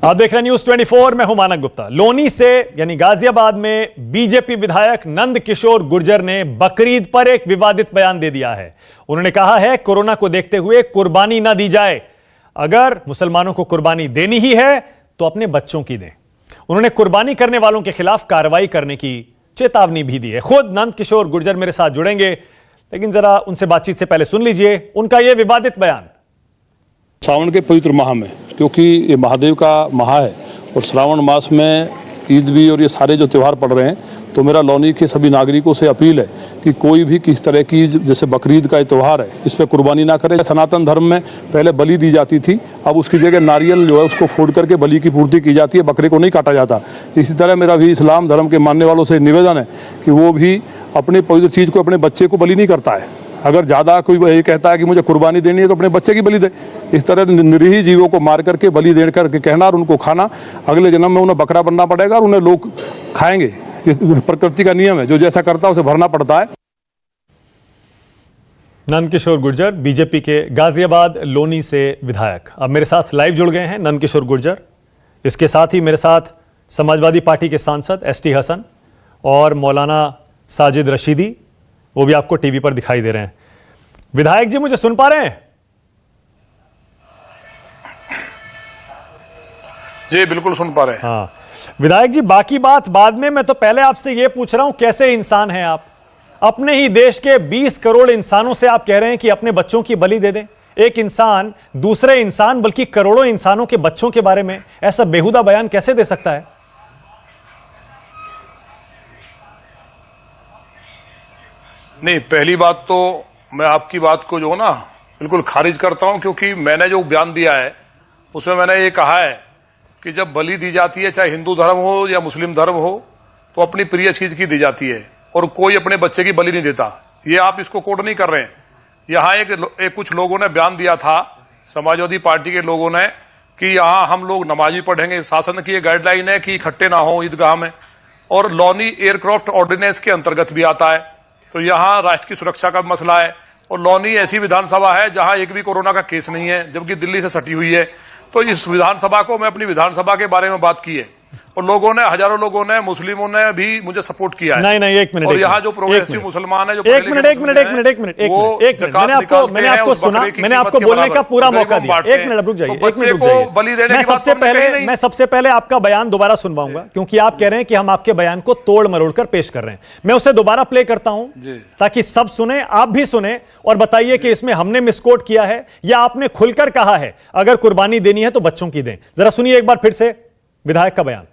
आप देख रहे हैं न्यूज 24। मैं हूं मानक गुप्ता। लोनी से यानी गाजियाबाद में बीजेपी विधायक नंद किशोर गुर्जर ने बकरीद पर एक विवादित बयान दे दिया है। उन्होंने कहा है कोरोना को देखते हुए कुर्बानी ना दी जाए, अगर मुसलमानों को कुर्बानी देनी ही है तो अपने बच्चों की दें। उन्होंने कुर्बानी करने वालों के खिलाफ कार्रवाई करने की चेतावनी भी दी है। खुद नंद किशोर गुर्जर मेरे साथ जुड़ेंगे, लेकिन जरा उनसे बातचीत से पहले सुन लीजिए उनका यह विवादित बयान। सावन के पवित्र माह में, क्योंकि ये महादेव का माह है और श्रावण मास में ईद भी और ये सारे जो त्यौहार पड़ रहे हैं, तो मेरा लौनी के सभी नागरिकों से अपील है कि कोई भी किस तरह की जैसे बकरीद का ये त्यौहार है इस पर कुर्बानी ना करे। सनातन धर्म में पहले बलि दी जाती थी, अब उसकी जगह नारियल जो है उसको फोड़ करके बलि की पूर्ति की जाती है, बकरे को नहीं काटा जाता। इसी तरह मेरा भी इस्लाम धर्म के मानने वालों से निवेदन है कि वो भी अपने पवित्र चीज़ को, अपने बच्चे को बलि नहीं करता है। अगर ज़्यादा कोई ये कहता है कि मुझे कुर्बानी देनी है तो अपने बच्चे की बलि दे। इस तरह निरीह जीवों को मार करके बलि दे करके कहना और उनको खाना, अगले जन्म में उन्हें बकरा बनना पड़ेगा और उन्हें लोग खाएंगे। प्रकृति का नियम है, जो जैसा करता है उसे भरना पड़ता है। नंद किशोर गुर्जर बीजेपी के गाजियाबाद लोनी से विधायक अब मेरे साथ लाइव जुड़ गए हैं। नंद किशोर गुर्जर, इसके साथ ही मेरे साथ समाजवादी पार्टी के सांसद ST हसन और मौलाना साजिद रशीदी, वो भी आपको टीवी पर दिखाई दे रहे हैं। विधायक जी, मुझे सुन पा रहे हैं? जी बिल्कुल सुन पा रहे हैं। हाँ विधायक जी, बाकी बात बाद में, मैं तो पहले आपसे ये पूछ रहा हूं कैसे इंसान हैं आप? अपने ही देश के 20 करोड़ इंसानों से आप कह रहे हैं कि अपने बच्चों की बलि दे दें। एक इंसान दूसरे इंसान बल्कि करोड़ों इंसानों के बच्चों के बारे में ऐसा बेहुदा बयान कैसे दे सकता है? नहीं, पहली बात तो मैं आपकी बात को जो ना बिल्कुल खारिज करता हूं, क्योंकि मैंने जो बयान दिया है उसमें मैंने ये कहा है कि जब बलि दी जाती है, चाहे हिंदू धर्म हो या मुस्लिम धर्म हो, तो अपनी प्रिय चीज की दी जाती है और कोई अपने बच्चे की बलि नहीं देता। ये आप इसको कोट नहीं कर रहे हैं। यहाँ एक कुछ लोगों ने बयान दिया था, समाजवादी पार्टी के लोगों ने, कि यहाँ हम लोग नमाज भी पढ़ेंगे। शासन की ये गाइडलाइन है कि इकट्ठे ना हो ईदगाह में, और लौनी एयरक्राफ्ट ऑर्डिनेंस के अंतर्गत भी आता है। तो यहाँ राष्ट्र की सुरक्षा का मसला है, और लौनी ऐसी विधानसभा है जहाँ एक भी कोरोना का केस नहीं है, जबकि दिल्ली से सटी हुई है। तो इस विधानसभा को, मैं अपनी विधानसभा के बारे में बात की है, और लोगों ने, हजारों लोगों ने, मुस्लिमों ने भी मुझे सपोर्ट किया है। नहीं, एक मिनट। और यहाँ जो प्रोग्रेसिव मुसलमान है, जो एक मिनट, मैंने आपको सुना, मैंने आपको बोलने का पूरा मौका दिया। एक मिनट रुक जाइए, एक मिनट रुक जाइए। मैं सबसे पहले आपका बयान दोबारा सुनवाऊंगा, क्योंकि आप कह रहे हैं कि हम आपके बयान को तोड़ मरोड़ कर पेश कर रहे हैं। मैं उसे दोबारा प्ले करता हूं ताकि सब सुने, आप भी सुने, और बताइए कि इसमें हमने मिसकोट किया है या आपने खुलकर कहा है अगर कुर्बानी देनी है तो बच्चों की दें। जरा सुनिए एक बार फिर से विधायक का बयान।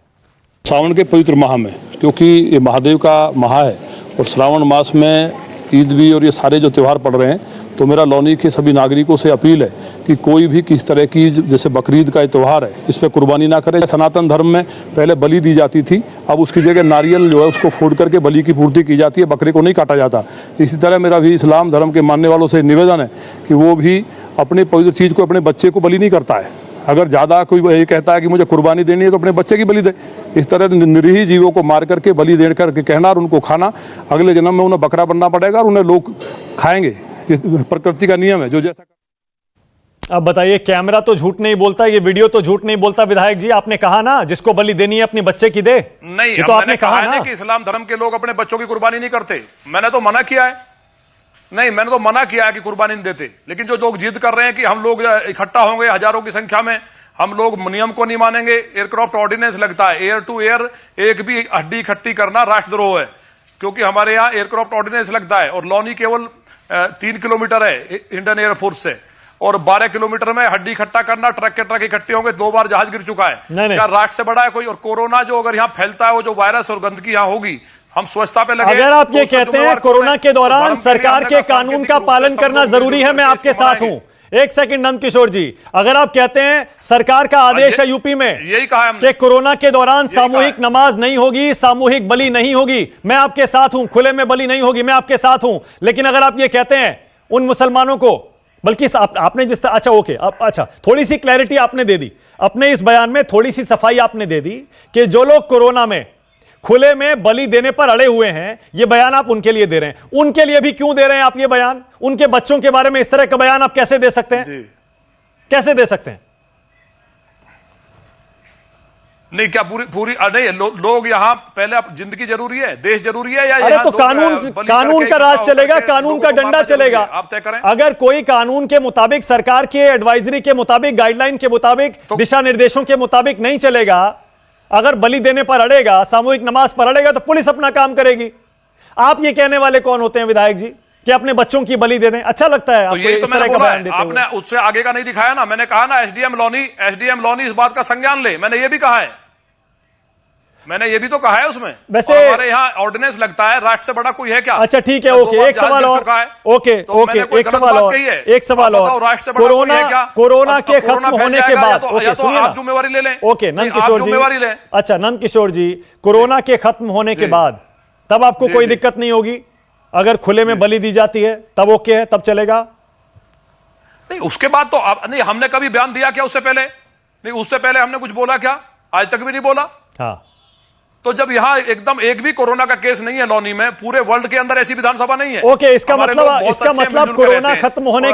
सावन के पवित्र माह में, क्योंकि ये महादेव का माह है और श्रावण मास में ईद भी और ये सारे जो त्यौहार पड़ रहे हैं, तो मेरा लौनी के सभी नागरिकों से अपील है कि कोई भी किस तरह की जैसे बकरीद का ये त्यौहार है इस पर कुर्बानी ना करे। सनातन धर्म में पहले बलि दी जाती थी, अब उसकी जगह नारियल जो है उसको फोड़ करके बलि की पूर्ति की जाती है, बकरे को नहीं काटा जाता। इसी तरह मेरा भी इस्लाम धर्म के मानने वालों से निवेदन है कि वो भी अपने पवित्र चीज़ को, अपने बच्चे को बलि नहीं करता है। अगर ज़्यादा कोई ये कहता है कि मुझे कुर्बानी देनी है तो अपने बच्चे की बलि दे। इस तरह निरीह जीवों को मार करके बलि दे करके कहना और उनको खाना, अगले जन्म में उन्हें बकरा बनना पड़ेगा और उन्हें लोग खाएंगे। प्रकृति का नियम है, जो जैसा। अब बताइए, कैमरा तो झूठ नहीं बोलता, ये वीडियो तो झूठ नहीं बोलता। विधायक जी, आपने कहा ना जिसको बलि देनी है अपने बच्चे की दे। नहीं, तो आपने कहा ना कि इस्लाम धर्म के लोग अपने बच्चों की कुर्बानी नहीं करते। मैंने तो मना किया है। नहीं, मैंने तो मना किया है कि कुर्बानी नहीं देते, लेकिन जो लोग जिद कर रहे हैं कि हम लोग इकट्ठा होंगे हजारों की संख्या में, हम लोग नियम को नहीं मानेंगे, एयरक्राफ्ट ऑर्डिनेंस लगता है, एयर टू एयर एक भी हड्डी इकट्ठी करना राष्ट्रद्रोह है, क्योंकि हमारे यहाँ एयरक्राफ्ट ऑर्डिनेंस लगता है। और लौनी केवल 3 किलोमीटर है इंडियन एयरफोर्स से, और 12 किलोमीटर में हड्डी इकट्ठा करना, ट्रक के ट्रक इकट्ठे होंगे। 2 बार जहाज गिर चुका है। क्या राष्ट्र से बड़ा है कोई? और कोरोना जो अगर यहाँ फैलता है, वो जो वायरस और गंदगी यहाँ होगी, हम स्वच्छता पे लगे। अगर आप ये कहते हैं कोरोना के दौरान सरकार के कानून का पालन करना जरूरी है, मैं आपके साथ हूं। एक सेकंड नंद किशोर जी, अगर आप कहते हैं सरकार का आदेश है यूपी में, यही कहा कि कोरोना के दौरान सामूहिक नमाज नहीं होगी, सामूहिक बलि नहीं होगी, मैं आपके साथ हूं। खुले में बलि नहीं होगी, मैं आपके साथ हूं। लेकिन अगर आप ये कहते हैं उन मुसलमानों को, बल्कि आपने जिस तरह, अच्छा ओके, अच्छा थोड़ी सी क्लैरिटी आपने दे दी अपने इस बयान में, थोड़ी सी सफाई आपने दे दी कि जो लोग कोरोना में खुले में बलि देने पर अड़े हुए हैं, यह बयान आप उनके लिए दे रहे हैं। उनके लिए भी क्यों दे रहे हैं आप ये बयान? उनके बच्चों के बारे में इस तरह का बयान आप कैसे दे सकते हैं? कैसे दे सकते हैं? नहीं क्या पूरी पूरी नहीं लोग यहाँ पहले जिंदगी जरूरी है, देश जरूरी है, या अरे तो कानून का राज चलेगा, कानून का डंडा चलेगा। आप तय करें। अगर कोई कानून के मुताबिक, सरकार के एडवाइजरी के मुताबिक, गाइडलाइन के मुताबिक, दिशा निर्देशों के मुताबिक नहीं चलेगा, अगर बलि देने पर अड़ेगा, सामूहिक नमाज पर अड़ेगा, तो पुलिस अपना काम करेगी। आप ये कहने वाले कौन होते हैं विधायक जी कि अपने बच्चों की बलि दे दें? अच्छा लगता है तो आपको यही तो इस तरह का बयान देते हुए? आपने उससे आगे का नहीं दिखाया ना। मैंने कहा ना एसडीएम लॉनी इस बात का संज्ञान ले, मैंने ये भी कहा है, मैंने ये भी तो कहा है उसमें। वैसे हमारे यहाँ ऑर्डिनेंस लगता है, राष्ट्र से बड़ा कोई है क्या? अच्छा ठीक है, ओके, एक सवाल और, ओके, एक सवाल और, कोरोना के खत्म होने के बाद, ओके सुनिए, आप जिम्मेवारी ले लें। ओके नंद किशोर जी, अच्छा नंद किशोर जी, कोरोना के खत्म होने के बाद तब आपको कोई दिक्कत नहीं होगी? अगर खुले में बलि दी जाती है तब ओके है, तब चलेगा? नहीं उसके बाद तो नहीं, हमने कभी बयान दिया क्या उससे पहले? नहीं उससे पहले हमने कुछ बोला क्या? आज तक भी नहीं बोला। हाँ, तो जब यहाँ एकदम एक भी कोरोना का केस नहीं है लॉनी में, पूरे वर्ल्ड के अंदर ऐसी विधानसभा नहीं है। ओके, इसका मतलब कोरोना खत्म होने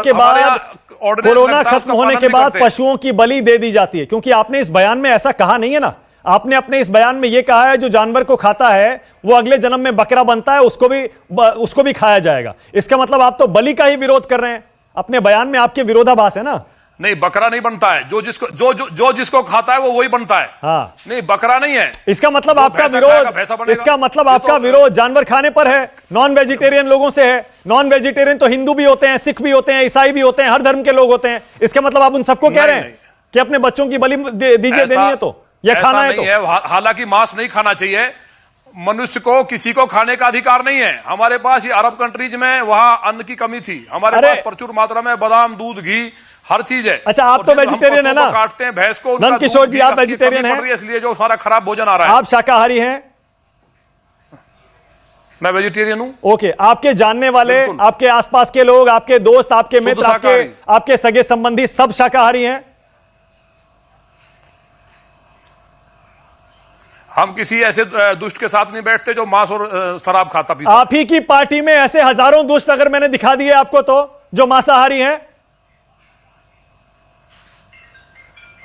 के बाद, पशुओं की बलि दे दी जाती है, क्योंकि आपने इस बयान में ऐसा कहा नहीं है ना। आपने अपने इस बयान में यह कहा है जो जानवर को खाता है वो अगले जन्म में बकरा बनता है, उसको भी खाया जाएगा। इसका मतलब आप तो बलि का ही विरोध कर रहे हैं। अपने बयान में आपके विरोधाभास है ना। नहीं बकरा नहीं बनता है, जो जिसको खाता है वो वही बनता है। हाँ, नहीं बकरा नहीं है। इसका मतलब आपका विरोध, इसका मतलब आपका विरोध जानवर खाने पर है, नॉन वेजिटेरियन लोगों से है। नॉन वेजिटेरियन तो हिंदू भी होते हैं, सिख भी होते हैं, ईसाई भी होते हैं, हर धर्म के लोग होते हैं। इसका मतलब आप उन सबको कह रहे हैं कि अपने बच्चों की बलि दीजिए, देनी है तो, या खाना है तो? हालांकि मांस नहीं खाना चाहिए, मनुष्य को किसी को खाने का अधिकार नहीं है। हमारे पास ये अरब कंट्रीज में वहां अन्न की कमी थी, हमारे पास प्रचुर मात्रा में बादाम, दूध, घी, हर चीज है। अच्छा, आप तो वेजिटेरियन है ना? काटते हैं भैंस को, नंद किशोर जी आप वेजिटेरियन हैं, इसलिए जो सारा खराब भोजन आ रहा है। आप शाकाहारी हैं? मैं वेजिटेरियन हूं। ओके, आपके जानने वाले, आपके आसपास के लोग, आपके दोस्त, आपके मित्र, आपके सगे संबंधी सब शाकाहारी हैं? हम किसी ऐसे दुष्ट के साथ नहीं बैठते जो मांस और शराब खाता पीता। आप ही की पार्टी में ऐसे हजारों दुष्ट अगर मैंने दिखा दिए आपको तो, जो मांसाहारी हैं?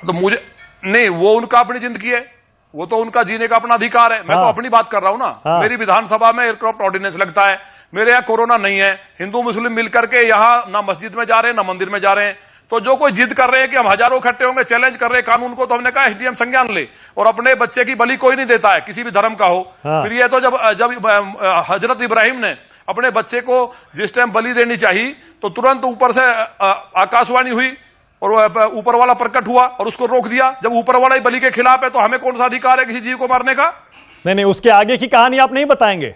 तो मुझे नहीं, वो उनका अपनी जिंदगी है, वो तो उनका जीने का अपना अधिकार है। मैं तो अपनी बात कर रहा हूं ना। मेरी विधानसभा में एयरक्राफ्ट ऑर्डिनेंस लगता है, मेरे यहाँ कोरोना नहीं है, हिंदू मुस्लिम मिलकर के यहाँ ना मस्जिद में जा रहे हैं ना मंदिर में जा रहे हैं। तो जो कोई जिद कर रहे हैं कि हम हजारों इकट्ठे होंगे, चैलेंज कर रहे हैं कानून को, तो हमने कहा एसडीएम संज्ञान ले। और अपने बच्चे की बलि कोई नहीं देता है, किसी भी धर्म का हो। फिर ये तो जब हजरत इब्राहिम ने अपने बच्चे को जिस टाइम बलि देनी चाहिए तो तुरंत ऊपर से आकाशवाणी हुई और ऊपर वाला प्रकट हुआ और उसको रोक दिया। जब ऊपर वाला ही बलि के खिलाफ है तो हमें कौन सा अधिकार है किसी जीव को मारने का? नहीं, उसके आगे की कहानी आप नहीं बताएंगे,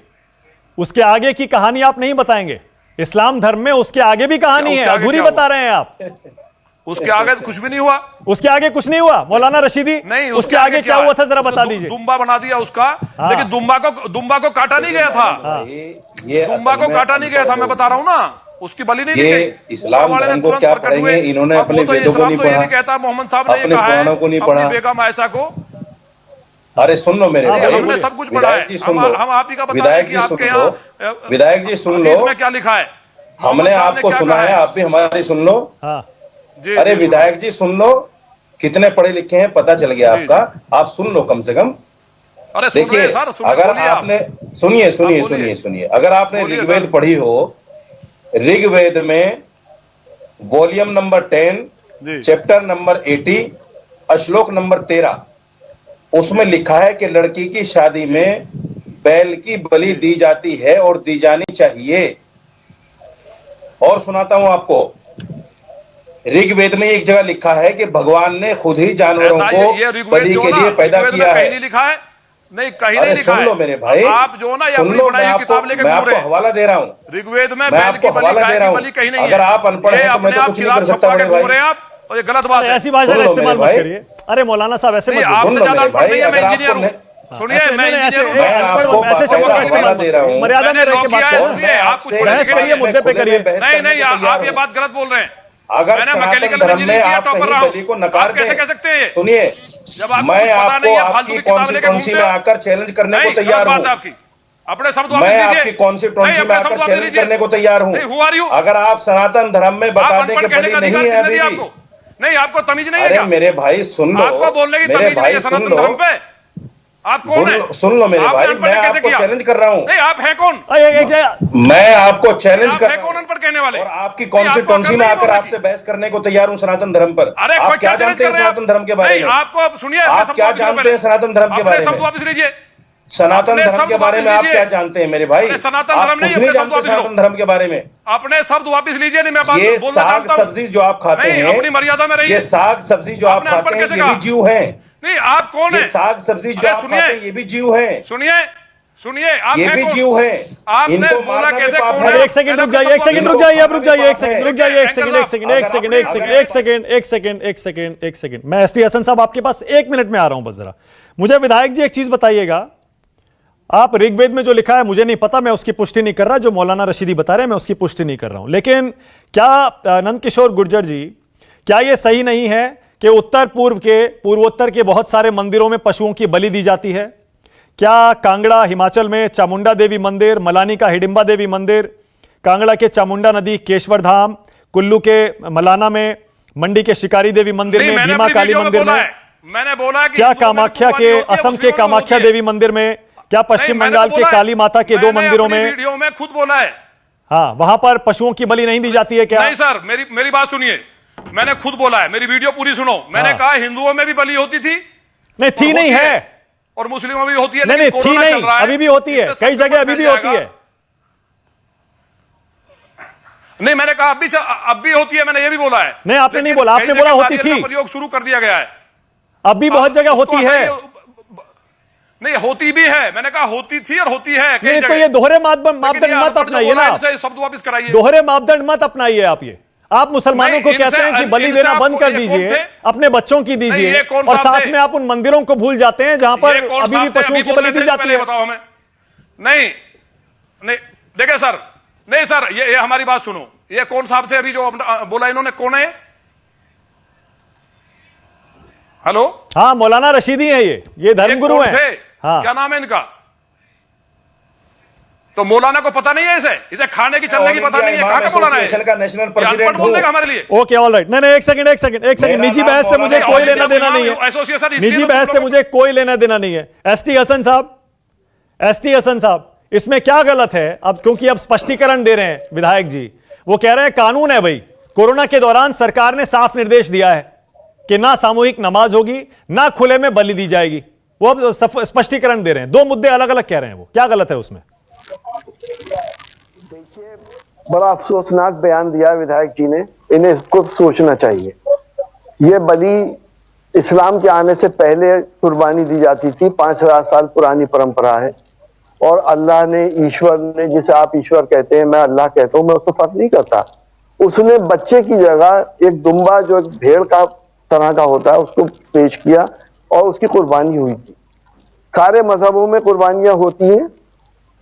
उसके आगे की कहानी आप नहीं बताएंगे। इस्लाम धर्म में उसके आगे भी कहानी है, अधूरी बता रहे हैं आप। उसके आगे कुछ भी नहीं हुआ, उसके आगे कुछ नहीं हुआ मौलाना रशीदी? नहीं, उसके आगे क्या हुआ था जरा बता दीजिए। दुम्बा बना दिया उसका, लेकिन दुम्बा को काटा नहीं गया था। दुम्बा को काटा नहीं गया था, मैं बता रहा हूं ना, उसकी बलि नहीं दी गई। इस्लाम धर्म को क्या पढ़ेंगे इन्होंने? अपने वेदों को नहीं पढ़ा, कहता मोहम्मद साहब ने अपने पुराणों को नहीं पढ़ा, बेगम आयशा को। अरे सुन लो मेरे भाई, हमने सब कुछ पढ़ा है, हम आप ही का बता रहे हैं कि आपके यहाँ विधायक जी सुन लो, इसमें क्या लिखा है। हमने आपको सुना है, आप भी हमारी सुन लो। अरे विधायक जी सुन लो, कितने पढ़े लिखे हैं पता चल गया आपका, आप सुन लो कम से कम। देखिए, अगर आपने सुनिए, अगर आपने ऋग्वेद पढ़ी हो, ऋग्वेद में वॉल्यूम नंबर 10 चैप्टर नंबर 80 श्लोक नंबर 13, उसमें लिखा है कि लड़की की शादी में बैल की बलि दी जाती है और दी जानी चाहिए। और सुनाता हूं आपको, ऋग्वेद में एक जगह लिखा है कि भगवान ने खुद ही जानवरों को बलि के लिए पैदा किया है। नहीं लिखा है, नहीं कहीं नहीं लिखा है। सुन लो मेरे भाई, आप जो ना सुन लो, मैं आपको हवाला दे रहा हूँ, ऋग्वेद में मैं आपको हवाला दे रहा हूँ। अगर आप अनपढ़ हैं तो मैं तो कुछ नहीं कर सकता बड़े भाई। और ये गलत बात है, ऐसी भाषा का इस्तेमाल मत करिए। अरे मौलाना साहब ऐसे मत, आपसे ज्यादा अनपढ़ नहीं है, मैं इंजीनियर हूँ। सुनिए, मैं इंजीनियर हूं, ऐसे शब्दों का इस्तेमाल दे रहा हूं, मर्यादा में रह के बात करो। आप कुछ बहस करिए, मुद्दे पे करिए। नहीं, आप ये बात गलत बोल रहे हैं। अगर सनातन धर्म में आप कहीं बलि को नकार दें, कैसे कह सकते हैं? सुनिए, मैं आपको आपकी कॉन्स्टिट्यूंसी में आकर चैलेंज करने को तैयार हूं। अपने शब्द मैं आपकी कॉन्स्टिट्यूंसी में आकर चैलेंज करने को तैयार हूं। अगर आप सनातन धर्म में बता दें कि बलि नहीं है अभी भी, नहीं, आपको तमीज नहीं है अरे क्या? मेरे भाई सुन लो, आपको बोलने की तमीज नहीं है सनातन धर्म पे? आप कौन है? सुन लो मेरे भाई, मैं आपको चैलेंज कर रहा हूँ। नहीं, आप हैं कौन? मैं आपको चैलेंज कर रहा हूँ। कौन अनपढ़ कहने वाले? और आपकी कॉन्स्टिट्यूएंसी में आकर आपसे बहस करने को तैयार हूँ सनातन धर्म पर। आप क्या जानते हैं सनातन धर्म के बारे में? आपको सुनिए, आप क्या जानते हैं सनातन धर्म के बारे में? वापस लीजिए। सनातन धर्म के बारे में आप क्या जानते हैं मेरे भाई? सनातन धर्म कुछ नहीं जानते सनातन धर्म के बारे में। अपने शब्द वापस लीजिए। नहीं, मैं बात ये बोलना साग सब्जी जो आप खाते हैं, अपनी मर्यादा में रहिए। ये साग सब्जी जो आप खाते हैं, ये भी जीव है। नहीं, आप कौन है? ये साग सब्जी जो आप खाते हैं, ये भी जीव है। सुनिए, आप ये भी जीव है। आपने बोला कैसे कौन है? एक सेकंड रुक जाइए, एक सेकंड रुक जाइए, अब रुक जाइए, एक सेकंड रुक जाइए, एक सेकंड, एक सेकंड, एक सेकंड, एक सेकंड, एक सेकंड, एक सेकंड, एक सेकंड, एक सेकंड। मैं एसटी हसन साहब आपके पास 1 मिनट में आ रहा हूं। बस जरा मुझे विधायक जी एक चीज बताइएगा। आप ऋग्वेद में जो लिखा है मुझे नहीं पता, मैं उसकी पुष्टि नहीं कर रहा। जो मौलाना रशीदी बता रहे हैं मैं उसकी पुष्टि नहीं कर रहा हूं। लेकिन क्या नंदकिशोर गुर्जर जी, क्या यह सही नहीं है कि उत्तर पूर्व के पूर्वोत्तर के बहुत सारे मंदिरों में पशुओं की बलि दी जाती है? क्या कांगड़ा हिमाचल में चामुंडा देवी मंदिर, मलानी का हिडिंबा देवी मंदिर, कांगड़ा के चामुंडा नदी केशवर धाम, कुल्लू के मलाना में, मंडी के शिकारी देवी मंदिर में, भीमा काली मंदिर में, मैंने बोला क्या कामाख्या के असम के कामाख्या देवी मंदिर में, क्या पश्चिम बंगाल के काली माता के 2 मंदिरों में, वीडियो में खुद बोला है, हाँ, वहां पर पशुओं की बलि नहीं दी जाती है क्या? नहीं सर, मेरी बात सुनिए, मैंने खुद बोला है, मेरी वीडियो पूरी सुनो। मैंने कहा हिंदुओं में भी बली होती थी। नहीं थी, नहीं है, और मुस्लिमों में भी होती है। नहीं थी नहीं, अभी भी होती है, कई जगह अभी भी होती है। नहीं, मैंने कहा अब भी होती है, मैंने ये भी बोला है। नहीं, आपने नहीं बोला, आपने बोला होती थी। प्रयोग शुरू कर दिया गया है, अब भी बहुत जगह होती है। नहीं, होती भी है, मैंने कहा होती थी और होती है। नहीं, तो ये दोहरे मापदंड मत अपनाइए ना, शब्द वापस कराइए। दोहरे मापदंड मत अपनाइए आप। ये आप मुसलमानों को कहते हैं कि बलि देना बंद कर दीजिए, अपने बच्चों की दीजिए, और साथ में आप उन मंदिरों को भूल जाते हैं जहां पर अभी भी पशुओं की बलि दी जाती है। बताओ हमें। नहीं, देखिए सर, नहीं सर, ये हमारी बात सुनो। ये कौन साहब थे अभी जो बोला इन्होंने, कौन है? हेलो, हाँ, मौलाना रशीदी है, ये धर्मगुरु हैं। हाँ, क्या नाम है इनका? तो मौलाना को पता नहीं है इसे खाने की चलने की पता नहीं है। कहां का मौलाना है? का नेशनल प्रेसिडेंट बोलने का हमारे लिए। Okay, all right. नहीं, एक सेकंड, निजी बहस से मुझे कोई लेना देना नहीं है। निजी बहस से मुझे कोई लेना देना नहीं है। एसटी हसन साहब, इसमें क्या गलत है? अब क्योंकि अब स्पष्टीकरण दे रहे हैं विधायक जी, वो कह रहे हैं कानून है भाई, कोरोना के दौरान सरकार ने साफ निर्देश दिया है कि ना सामूहिक नमाज होगी, ना खुले में बलि दी जाएगी। वो अब स्पष्टीकरण दे रहे हैं। 2 मुद्दे अलग अलग कह रहे हैं, वो क्या गलत है उसमें? देखिए, बड़ा अफसोसनाक बयान दिया विधायक जी ने, इन्हें कुछ सोचना चाहिए। ये बलि इस्लाम के आने से पहले कुर्बानी दी जाती थी, 5000 साल पुरानी परंपरा है। और अल्लाह ने, ईश्वर ने, जिसे आप ईश्वर कहते हैं, मैं अल्लाह कहता हूं, मैं उसको फर्क नहीं करता, उसने बच्चे की जगह एक दुम्बा जो एक भेड़ का तरह का होता है उसको पेश किया और उसकी कुर्बानी हुई थी। सारे मजहबों में कुर्बानियां होती हैं,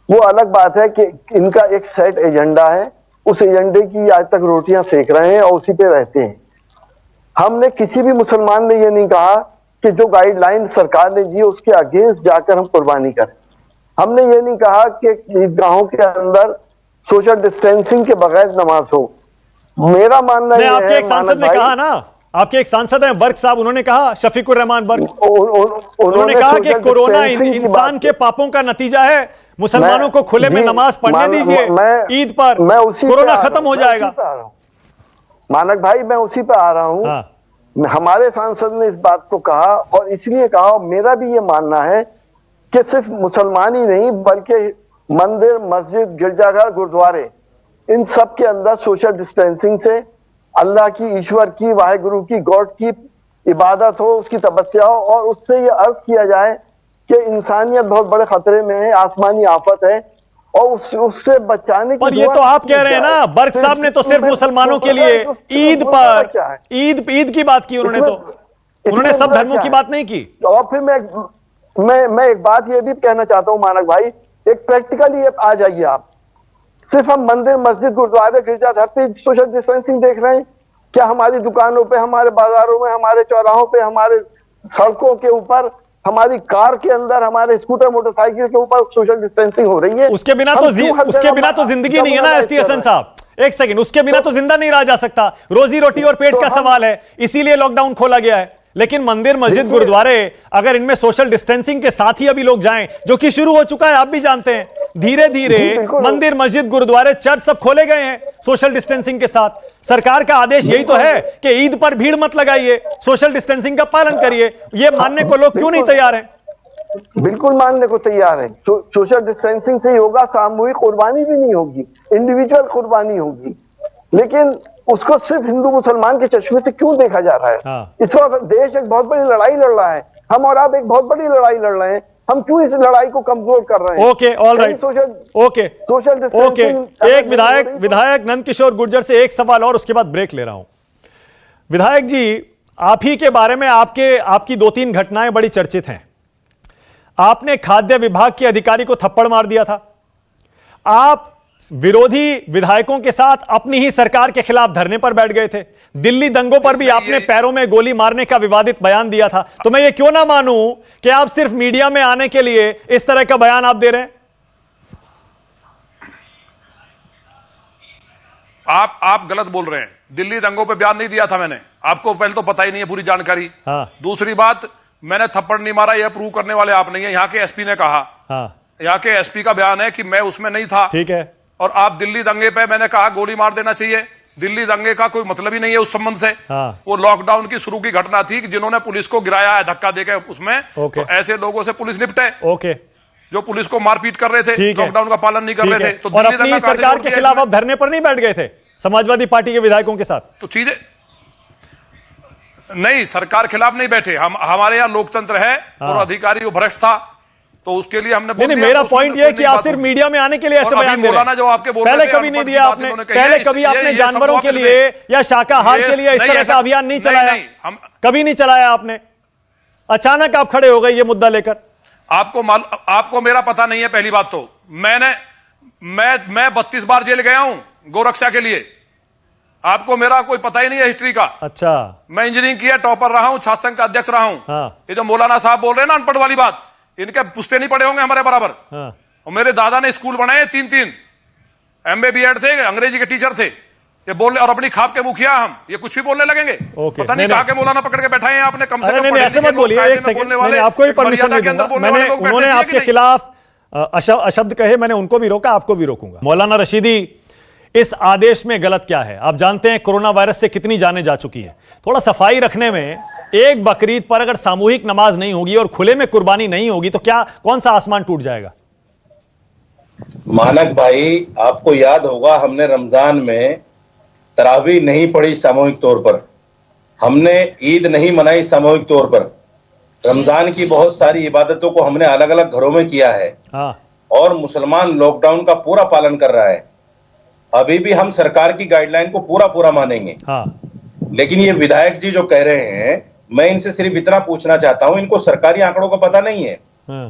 वो अलग बात है कि इनका एक सेट एजेंडा है, उस एजेंडे की आज तक रोटियां सेक रहे हैं और उसी पे रहते हैं। हमने किसी भी मुसलमान ने ये नहीं कहा कि जो गाइडलाइन सरकार ने दी उसके अगेंस्ट जाकर हम कुर्बानी करें। हमने ये नहीं कहा कि ईदगाहों के अंदर सोशल डिस्टेंसिंग के बगैर नमाज हो। मेरा मानना है, आपके एक सांसद ने कहा ना, आपके एक सांसद हैं बर्क साहब, उन्होंने कहा, शफीकुर रहमान बर्क, उन्होंने कहा कि कोरोना इंसान के पापों का नतीजा है, मुसलमानों को खुले में नमाज पढ़ने दीजिए ईद पर, कोरोना खत्म हो जाएगा। मानक भाई, मैं उसी पे आ रहा हूँ। हाँ। हमारे सांसद ने इस बात को कहा और इसलिए कहा, मेरा भी ये मानना है कि सिर्फ मुसलमान ही नहीं बल्कि मंदिर, मस्जिद, गिरजाघर, गुरुद्वारे, इन सब के अंदर सोशल डिस्टेंसिंग से अल्लाह की, ईश्वर की, वाहेगुरु की, गॉड की इबादत हो, उसकी तपस्या हो, और उससे ये अर्ज किया जाए कि इंसानियत बहुत बड़े खतरे में है, आसमानी आफत है, और उससे बचाने की। पर ये तो आप कह रहे हैं ना, बर्क साहब ने तो सिर्फ मुसलमानों के लिए ईद पर ईद की बात की, उन्होंने सब धर्मों की बात नहीं की। और फिर मैं एक बात ये भी कहना चाहता हूं मानक भाई, एक प्रैक्टिकली आ जाइए आप। सिर्फ हम मंदिर, मस्जिद, गुरुद्वारे, गिरजाघर पे सोशल डिस्टेंसिंग देख रहे हैं क्या? हमारी दुकानों पे, हमारे बाजारों में, हमारे चौराहों पे, हमारे सड़कों के ऊपर, हमारी कार के अंदर, हमारे स्कूटर, मोटरसाइकिल के ऊपर सोशल डिस्टेंसिंग हो रही है। उसके बिना तो जिंदगी नहीं है ना एसटी हसन साहब। एक सेकंड, उसके बिना तो जिंदा नहीं रहा जा सकता, रोजी रोटी और पेट का सवाल है, इसीलिए लॉकडाउन खोला गया है। लेकिन मंदिर, मस्जिद, गुरुद्वारे, अगर इनमें सोशल डिस्टेंसिंग के साथ ही अभी लोग जाएं, जो कि शुरू हो चुका है, आप भी जानते हैं, धीरे धीरे मंदिर, मस्जिद, गुरुद्वारे, चर्च सब खोले गए हैं सोशल डिस्टेंसिंग के साथ। सरकार का आदेश यही तो है कि ईद पर भीड़ मत लगाइए, सोशल डिस्टेंसिंग का पालन करिए। ये मानने को लोग क्यों नहीं तैयार हैं? बिल्कुल मानने को तैयार है। सोशल डिस्टेंसिंग से योगा सामूहिक कुर्बानी भी नहीं होगी, इंडिविजुअल कुर्बानी होगी, लेकिन उसको सिर्फ हिंदू मुसलमान के चश्मे से क्यों देखा जा रहा है? हाँ। इस वक्त देश एक बहुत बड़ी लड़ाई लड़ रहा है, हम और आप एक बहुत बड़ी लड़ाई लड़ रहे हैं, हम क्यों इस लड़ाई को कमजोर कर रहे हैं? Okay, all right, okay, social distancing. एक विधायक नंद किशोर गुर्जर से एक सवाल और, उसके बाद ब्रेक ले रहा हूं। विधायक जी, आप ही के बारे में आपकी 2-3 घटनाएं बड़ी चर्चित हैं। आपने खाद्य विभाग के अधिकारी को थप्पड़ मार दिया था, आप विरोधी विधायकों के साथ अपनी ही सरकार के खिलाफ धरने पर बैठ गए थे, दिल्ली दंगों पर भी आपने पैरों में गोली मारने का विवादित बयान दिया था। तो मैं ये क्यों ना मानूं कि आप सिर्फ मीडिया में आने के लिए इस तरह का बयान आप दे रहे हैं? आप गलत बोल रहे हैं। दिल्ली दंगों पे बयान नहीं दिया था मैंने, आपको पहले तो पता ही नहीं है पूरी जानकारी। हाँ। दूसरी बात, मैंने थप्पड़ नहीं मारा, यह प्रूव करने वाले आप नहीं है, यहाँ के एसपी ने कहा। हाँ। यहाँ के एसपी का बयान है कि मैं उसमें नहीं था। ठीक है। और आप दिल्ली दंगे पे मैंने कहा गोली मार देना चाहिए, दिल्ली दंगे का कोई मतलब ही नहीं है उस संबंध से। हाँ। वो लॉकडाउन की शुरू की घटना थी कि जिन्होंने पुलिस को गिराया है धक्का देकर उसमें, तो ऐसे लोगों से पुलिस निपटे। ओके। जो पुलिस को मारपीट कर रहे थे, लॉकडाउन का पालन नहीं कर रहे थे, तो और अपनी सरकार के खिलाफ आप धरने पर नहीं बैठ गए थे समाजवादी पार्टी के विधायकों के साथ? तो चीजें नहीं, सरकार खिलाफ नहीं बैठे हम, हमारे यहाँ लोकतंत्र है। और अधिकारी वो भ्रष्ट था, तो उसके लिए हमने नहीं, मेरा पॉइंट ये है कि आप सिर्फ मीडिया में आने के लिए ऐसे बयान दे रहे हैं। जो आपके पहले कभी नहीं दिया आपने, पहले कभी आपने जानवरों के लिए या शाकाहार के लिए इस तरह का अभियान नहीं चलाया, कभी नहीं चलाया आपने। अचानक आप खड़े हो गए ये मुद्दा लेकर। आपको मेरा पता नहीं है। पहली बात तो मैं 32 बार जेल गया हूं गोरक्षा के लिए, आपको मेरा कोई पता ही नहीं है हिस्ट्री का। अच्छा। मैं इंजीनियरिंग किया, टॉपर रहा हूं, छात्र संघ का अध्यक्ष रहा हूं। हाँ। ये जो मौलाना साहब बोल रहे हैं ना अनपढ़ वाली बात, इनके पुश्ते नहीं पड़े होंगे हमारे बराबर। हाँ। और मेरे दादा ने स्कूल बनाए 3-3, MA BEd थे, अंग्रेजी के टीचर थे, ये बोलने और अपनी खाप के मुखिया हम, ये कुछ भी बोलने लगेंगे। पता नहीं कहा के मौलाना पकड़ के बैठाए हैं आपने। कम से कम ऐसे मत बोलिए, एक सेकंड, मैंने आपको भी परमिशन नहीं दूंगा। मैंने उन्होंने आपके खिलाफ अशब्द कहे, मैंने उनको भी रोका, आपको भी रोकूंगा। मौलाना रशीदी, इस आदेश में गलत क्या है? आप जानते हैं कोरोना वायरस से कितनी जानें जा चुकी हैं। थोड़ा सफाई रखने में, एक बकरीद पर अगर सामूहिक नमाज नहीं होगी और खुले में कुर्बानी नहीं होगी तो क्या कौन सा आसमान टूट जाएगा? मानक भाई, आपको याद होगा हमने रमजान में तरावी नहीं पढ़ी सामूहिक तौर पर, हमने ईद नहीं मनाई सामूहिक तौर पर, रमजान की बहुत सारी इबादतों को हमने अलग अलग घरों में किया है। हाँ। और मुसलमान लॉकडाउन का पूरा पालन कर रहा है। अभी भी हम सरकार की गाइडलाइन को पूरा मानेंगे। हाँ। लेकिन ये विधायक जी जो कह रहे हैं, मैं इनसे सिर्फ इतना पूछना चाहता हूं, इनको सरकारी आंकड़ों का पता नहीं है।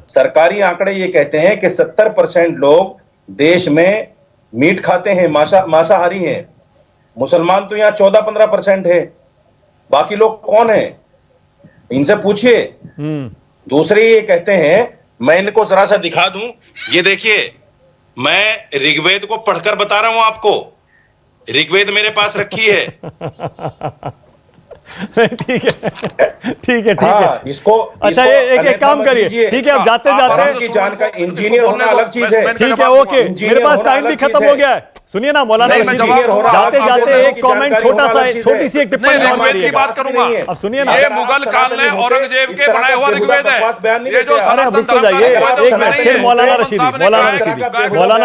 सरकारी आंकड़े ये कहते हैं कि 70% लोग देश में मीट खाते हैं, मांसाहारी हैं। मुसलमान तो यहाँ 14-15% है। बाकी लोग कौन है? इनसे पूछिए। दूसरे ये कहते हैं, मैं इनको जरा सा दिखा दूं, ये देखिए, मैं ऋग्वेद को पढ़कर बता रहा हूं आपको। ऋग्वेद मेरे पास रखी है। ठीक है। हाँ, इसको अच्छा, एक काम करिए, ठीक है, अब जाते की जानकारी, इंजीनियर होना अलग चीज है। ठीक है, ओके, मेरे पास टाइम भी खत्म हो गया है। सुनिए ना मौलाना रशीदी, जाते जाते एक कमेंट, छोटी सी एक टिप्पणी और करिए। बात करूंगा, अब सुनिए ना, ये मुगल काल में औरंगजेब के बनाया हुआ ऋग्वेद है। ये जो रुक तो जाइए एक मिनट, फिर मौलाना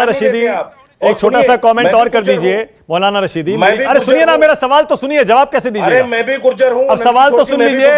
रशीदी एक छोटा सा कमेंट और कर दीजिए मौलाना रशीदी। अरे सुनिए ना, मेरा सवाल तो सुनिए, जवाब कैसे दीजिए? अरे मैं भी गुर्जर हूं। अब सवाल तो सुन लीजिए।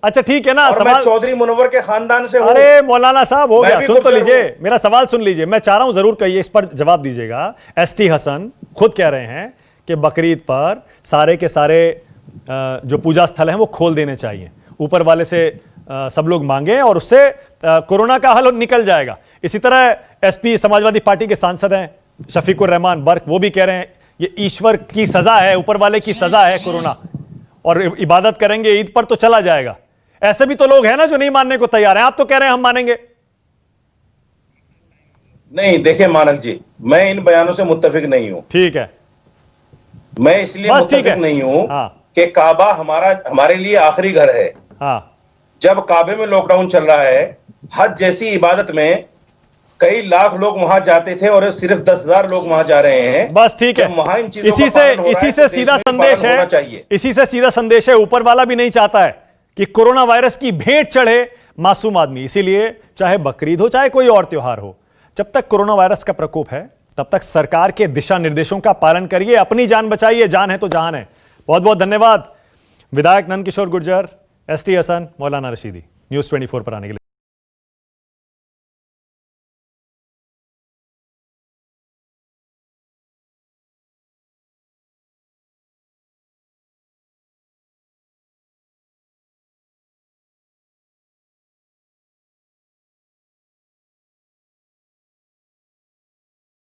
अच्छा ठीक है ना, सवाल चौधरी मुनव्वर के खानदान से हूं। अरे मौलाना साहब, हो गया, सुन तो लीजिए, मेरा सवाल सुन लीजिए, मैं चाह रहा हूं जरूर कहिए, इस पर जवाब दीजिएगा। ST हसन खुद कह रहे हैं कि बकरीद पर सारे के सारे जो पूजा स्थल हैं वो खोल देने चाहिए, ऊपर वाले से सब लोग मांगे और उससे कोरोना का हल निकल जाएगा। इसी तरह SP समाजवादी पार्टी के सांसद हैं शफीकुर रहमान बर्क, वो भी कह रहे हैं ये ईश्वर की सजा है, ऊपर वाले की सजा है कोरोना, और इबादत करेंगे ईद पर तो चला जाएगा। ऐसे भी तो लोग हैं ना जो नहीं मानने को तैयार हैं। आप तो कह रहे हैं हम मानेंगे। नहीं, देखिए मानक जी, मैं इन बयानों से मुत्तफिक नहीं हूं। ठीक है, मैं इसलिए मुत्तफिक नहीं हूं कि काबा हमारे लिए आखिरी घर है। जब काबे में लॉकडाउन चल रहा है, हज जैसी इबादत में कई लाख लोग वहां जाते थे और सिर्फ 10,000 लोग वहां जा रहे हैं। बस ठीक है, इसी से सीधा संदेश है, इसी से सीधा संदेश है, ऊपर वाला भी नहीं चाहता है कि कोरोना वायरस की भेंट चढ़े मासूम आदमी। इसीलिए चाहे बकरीद हो चाहे कोई और त्योहार हो, जब तक कोरोना वायरस का प्रकोप है तब तक सरकार के दिशा निर्देशों का पालन करिए, अपनी जान बचाइए, जान है तो जहान है। बहुत बहुत धन्यवाद विधायक नंद किशोर गुर्जर, एसटी हसन, मौलाना रशीदी, न्यूज़ 24 पर आने के लिए।